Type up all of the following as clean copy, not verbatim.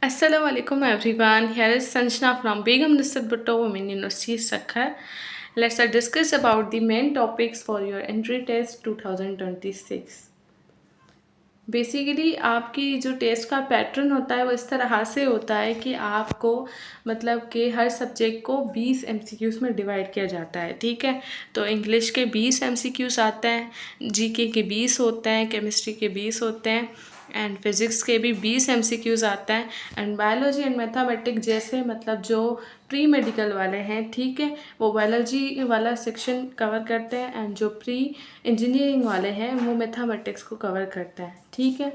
Assalamualaikum everyone. Here is Sanjna from Begum Nisrat Bhutto Women University Sakhar. Let's discuss about the main topics for your entry test 2026. Basically आपकी जो test का pattern होता है वो इस तरह से होता है कि आपको मतलब कि हर सब्जेक्ट को 20 एमसीक्यूज़ में डिवाइड किया जाता है। ठीक है, तो इंग्लिश के 20 एमसीक्यूज़ आते हैं, जीके के 20 होते हैं, केमिस्ट्री के 20 होते हैं एंड फिज़िक्स के भी 20 एमसीक्यूज़ आता है एंड बायोलॉजी एंड मैथमेटिक्स जैसे मतलब जो प्री मेडिकल वाले हैं, ठीक है, वो बायोलॉजी वाला सेक्शन कवर करते हैं एंड जो प्री इंजीनियरिंग वाले हैं वो मैथमेटिक्स को कवर करते हैं। ठीक है,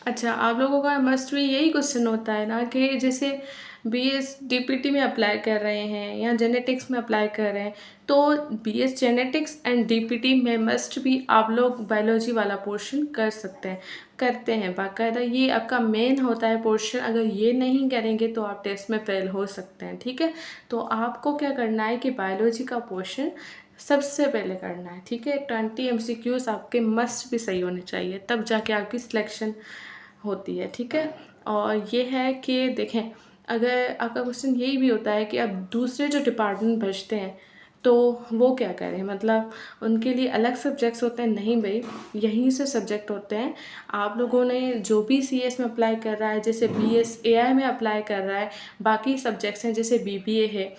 अच्छा, आप लोगों का मस्ट भी यही क्वेश्चन होता है ना कि जैसे बीएस डीपीटी में अप्लाई कर रहे हैं या जेनेटिक्स में अप्लाई कर रहे हैं, तो बीएस जेनेटिक्स एंड डीपीटी में मस्ट भी आप लोग बायोलॉजी वाला पोर्शन कर सकते हैं, करते हैं बाकायदा। ये आपका मेन होता है पोर्शन। अगर ये नहीं करेंगे तो आप टेस्ट में फेल हो सकते हैं। ठीक है, तो आपको क्या करना है कि बायोलॉजी का पोर्शन सबसे पहले करना है। ठीक है, 20 एमसीक्यूज़ आपके मस्ट भी सही होने चाहिए, तब जाके आपकी सिलेक्शन होती है। ठीक है, और ये है कि देखें, अगर आपका क्वेश्चन यही भी होता है कि अब दूसरे जो डिपार्टमेंट बचते हैं तो वो क्या करें, मतलब उनके लिए अलग सब्जेक्ट्स होते हैं। नहीं भाई, यहीं से सब्जेक्ट होते हैं। आप लोगों ने जो भी सीएस में अप्लाई कर रहा है, जैसे बीएस एआई में अप्लाई कर रहा है, बाकी सब्जेक्ट्स हैं जैसे बीबीए है,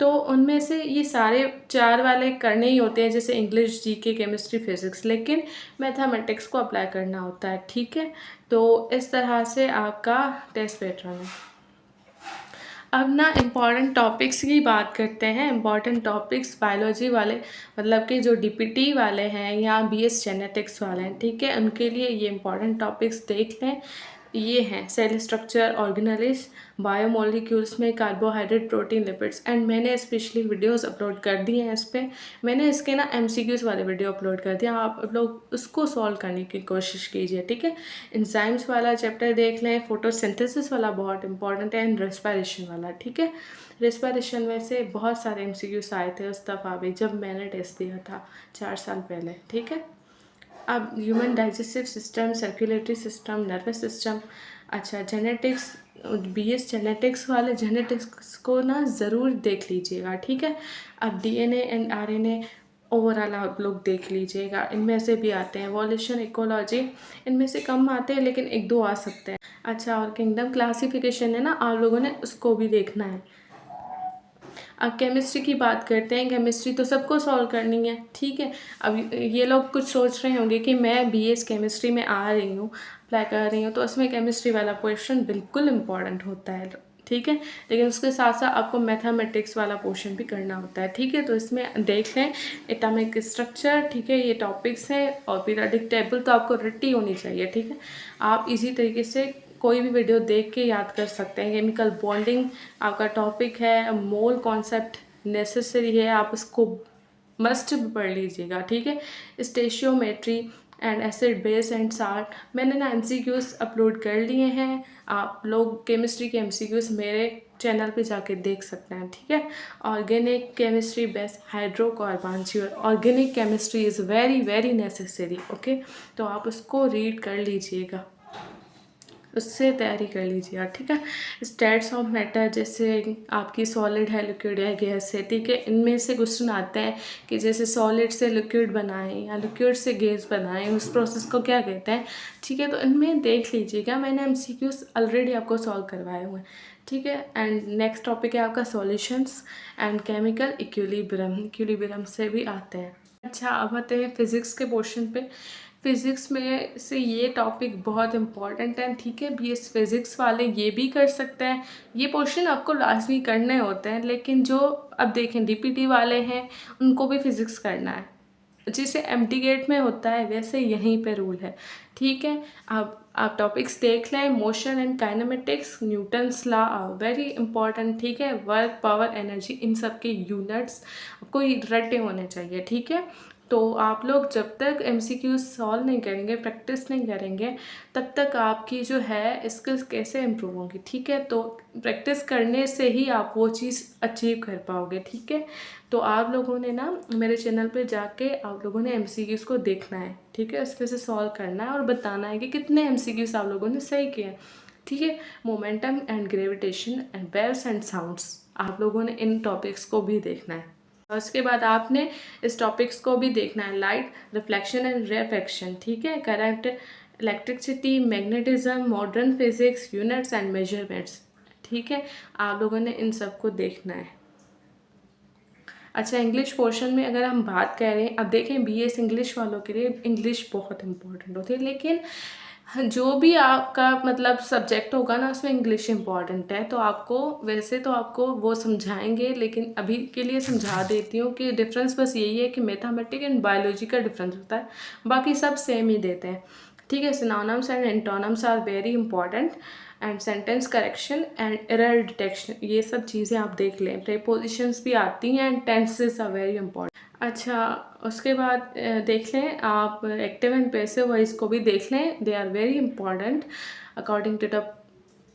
तो उनमें से ये सारे 4 वाले करने ही होते हैं, जैसे इंग्लिश, जीके, केमिस्ट्री, फिज़िक्स, लेकिन मैथमेटिक्स को अप्लाई करना होता है। ठीक है, तो इस तरह से आपका टेस्ट पैटर्न है। अब ना इम्पॉर्टेंट टॉपिक्स की बात करते हैं। इम्पॉर्टेंट टॉपिक्स बायोलॉजी वाले मतलब कि जो डीपीटी वाले हैं या बीएस जेनेटिक्स वाले हैं, ठीक है, उनके लिए ये इम्पॉर्टेंट टॉपिक्स देख लें। ये हैं सेल स्ट्रक्चर, ऑर्गेनेल्स, बायोमोलिक्यूल्स में कार्बोहाइड्रेट, प्रोटीन, लिपिड्स एंड मैंने स्पेशली वीडियोस अपलोड कर दिए हैं इस पर। मैंने इसके ना एमसीक्यूज़ वाले वीडियो अपलोड कर दिया, आप लोग उसको सॉल्व करने की कोशिश कीजिए। ठीक है, एंजाइम्स वाला चैप्टर देख लें, फोटोसिंथेसिस वाला बहुत इंपॉर्टेंट है एंड रेस्पिरेशन वाला। ठीक है, रेस्पिरेशन में से बहुत सारे एमसीक्यूज़ आए थे उस दफ़ा भी जब मैंने टेस्ट दिया था 4 साल पहले। ठीक है, अब human digestive system, circulatory system, nervous system. अच्छा, जेनेटिक्स, बीएस जेनेटिक्स वाले जेनेटिक्स को ना ज़रूर देख लीजिएगा। ठीक है, अब डीएनए एंड आरएनए ओवरऑल आप लोग देख लीजिएगा, इनमें से भी आते हैं। एवोल्यूशन, इकोलॉजी, इनमें से कम आते हैं लेकिन 1-2 आ सकते हैं। अच्छा, और किंगडम क्लासिफिकेशन है ना, आप लोगों ने उसको भी देखना है। अब केमिस्ट्री की बात करते हैं। केमिस्ट्री तो सबको सॉल्व करनी है। ठीक है, अब ये लोग कुछ सोच रहे होंगे कि मैं बीएस केमिस्ट्री में आ रही हूँ, अप्लाई कर रही हूँ, तो उसमें केमिस्ट्री वाला पोर्शन बिल्कुल इम्पॉर्टेंट होता है। ठीक है, लेकिन उसके साथ साथ आपको मैथमेटिक्स वाला पोर्शन भी करना होता है। ठीक है, तो इसमें देख लें एटॉमिक स्ट्रक्चर, ठीक है, ये टॉपिक्स हैं, और पीरियोडिक टेबल तो आपको रट्टी होनी चाहिए। ठीक है, आप इजी तरीके से कोई भी वीडियो देख के याद कर सकते हैं। केमिकल बॉन्डिंग आपका टॉपिक है, मोल कॉन्सेप्ट नेसेसरी है, आप उसको मस्ट भी पढ़ लीजिएगा। ठीक है, stoichiometry and acid base and salt, मैंने ना एमसीक्यूज़ अपलोड कर लिए हैं। आप लोग केमिस्ट्री के एमसीक्यूज़ मेरे चैनल पे जाके देख सकते हैं। ठीक है, organic chemistry base hydrocarbons, organic chemistry is very very necessary. Okay, तो आप उसको रीड कर लीजिएगा, उससे तैयारी कर लीजिए। ठीक है, स्टेट्स ऑफ मैटर, जैसे आपकी सॉलिड है, लिक्विड है, गैस है। ठीक है, इनमें से क्वेश्चन आते हैं कि जैसे सॉलिड से लिक्विड बनाएं या लिक्विड से गैस बनाएं, उस प्रोसेस को क्या कहते हैं। ठीक है, तो इनमें देख लीजिएगा, मैंने एमसीक्यूज़ ऑलरेडी आपको सॉल्व करवाए हुए हैं। ठीक है, एंड नेक्स्ट टॉपिक है आपका solutions and chemical equilibrium, equilibrium से भी आते हैं। अच्छा, अब आते हैं फिज़िक्स के पोर्शन पे। फिज़िक्स में से ये टॉपिक बहुत इम्पॉर्टेंट है। ठीक है, बीएस फिज़िक्स वाले ये भी कर सकते हैं, ये पोर्शन आपको लाजमी करने होते हैं, लेकिन जो अब देखें डीपीटी वाले हैं उनको भी फिज़िक्स करना है। जैसे एमटी गेट में होता है वैसे यहीं पे रूल है। ठीक है, आप टॉपिक्स देख लें। Motion and kinematics, Newton's law very important. ठीक है, वर्क, पावर, एनर्जी, इन सब के यूनिट्स आपको रटे होने चाहिए। ठीक है, तो आप लोग जब तक एमसीक्यू सॉल्व नहीं करेंगे, प्रैक्टिस नहीं करेंगे, तब तक आपकी जो है स्किल्स कैसे इम्प्रूव होंगी। ठीक है, तो प्रैक्टिस करने से ही आप वो चीज़ अचीव कर पाओगे। ठीक है, तो आप लोगों ने ना मेरे चैनल पे जाके आप लोगों ने एमसीक्यूज़ को देखना है। ठीक है, उसमें से सॉल्व करना है और बताना है कि कितने एमसीक्यूज़ आप लोगों ने सही किए हैं। ठीक है। Momentum and gravitation and waves and sounds, आप लोगों ने इन टॉपिक्स को भी देखना है। उसके बाद आपने इस टॉपिक्स को भी देखना है, लाइट, रिफ्लेक्शन एंड रिफ्रैक्शन, ठीक है, current, electricity, magnetism, modern physics, units and measurements, ठीक है, आप लोगों ने इन सब को देखना है। अच्छा, इंग्लिश पोर्शन में अगर हम बात करें, अब देखें बीएस इंग्लिश वालों के लिए इंग्लिश बहुत इंपॉर्टेंट होती है, लेकिन जो भी आपका मतलब सब्जेक्ट होगा ना उसमें इंग्लिश इंपॉर्टेंट है। तो आपको वैसे तो आपको वो समझाएंगे, लेकिन अभी के लिए समझा देती हूँ कि डिफरेंस बस यही है कि मैथमेटिक्स एंड बायोलॉजी का डिफरेंस होता है, बाकी सब सेम ही देते हैं, ठीक है। Synonyms and antonyms are very important and sentence correction and error detection, ये सब चीज़ें आप देख लें। प्रीपोजिशंस भी आती हैं and tenses are very important. अच्छा, उसके बाद देख लें आप एक्टिव एंड पैसिव वॉइस को भी देख लें, they are very important according to the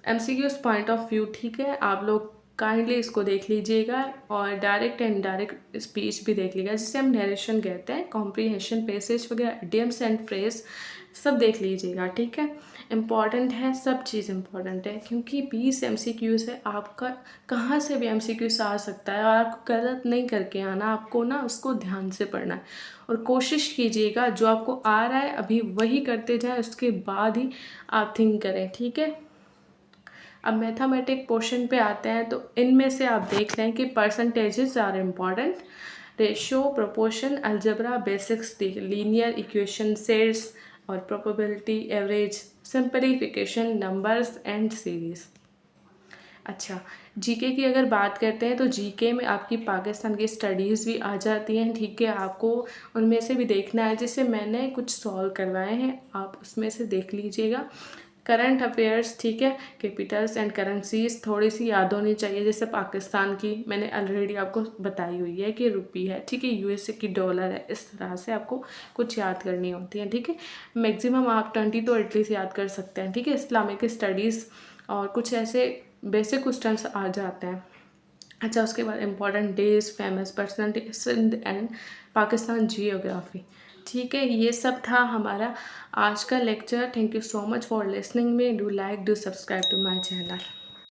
MCQs point of view, ठीक है। आप लोग काइंडली इसको देख लीजिएगा और डायरेक्ट एंड इनडायरेक्ट स्पीच भी देख लीजिएगा, जिसे हम नरेशन कहते हैं, कॉम्प्रीहेंशन, पैसेज वगैरह, इडियम्स एंड फ्रेज सब देख लीजिएगा, ठीक है। इम्पॉर्टेंट है, सब चीज़ इम्पॉर्टेंट है, क्योंकि 20 एमसीक्यूज़ है, आपका कहाँ से भी एमसीक्यूज़ आ सकता है और आपको गलत नहीं करके आना, आपको ना उसको ध्यान से पढ़ना है और कोशिश कीजिएगा जो आपको आ रहा है अभी वही करते जाएं, उसके बाद ही आप थिंक करें, ठीक है। अब मैथमेटिक पोर्शन पे आते हैं, तो इनमें से आप देख लें कि percentages are important, ratio, proportion, algebra, basics, linear equation, sets और probability, average, simplification, numbers and series. अच्छा, जीके की अगर बात करते हैं तो जीके में आपकी पाकिस्तान की स्टडीज़ भी आ जाती हैं, ठीक है। आपको उनमें से भी देखना है, जिससे मैंने कुछ सॉल्व करवाए हैं, आप उसमें से देख लीजिएगा। करंट अफेयर्स, ठीक है, कैपिटल्स एंड करेंसीज थोड़ी सी याद होनी चाहिए, जैसे पाकिस्तान की मैंने ऑलरेडी आपको बताई हुई है कि रुपी है, ठीक है, यूएसए की डॉलर है, इस तरह से आपको कुछ याद करनी होती है, ठीक है। मैक्सिमम आप 20 तो एटलीस्ट याद कर सकते हैं, ठीक है। इस्लामिक स्टडीज़ और कुछ ऐसे बेसिक क्वेश्चंस आ जाते हैं। अच्छा, उसके बाद important days, famous personality, Sindh and Pakistan geography, ठीक है। ये सब था हमारा आज का lecture. Thank you so much for listening me, do like, do subscribe to my channel.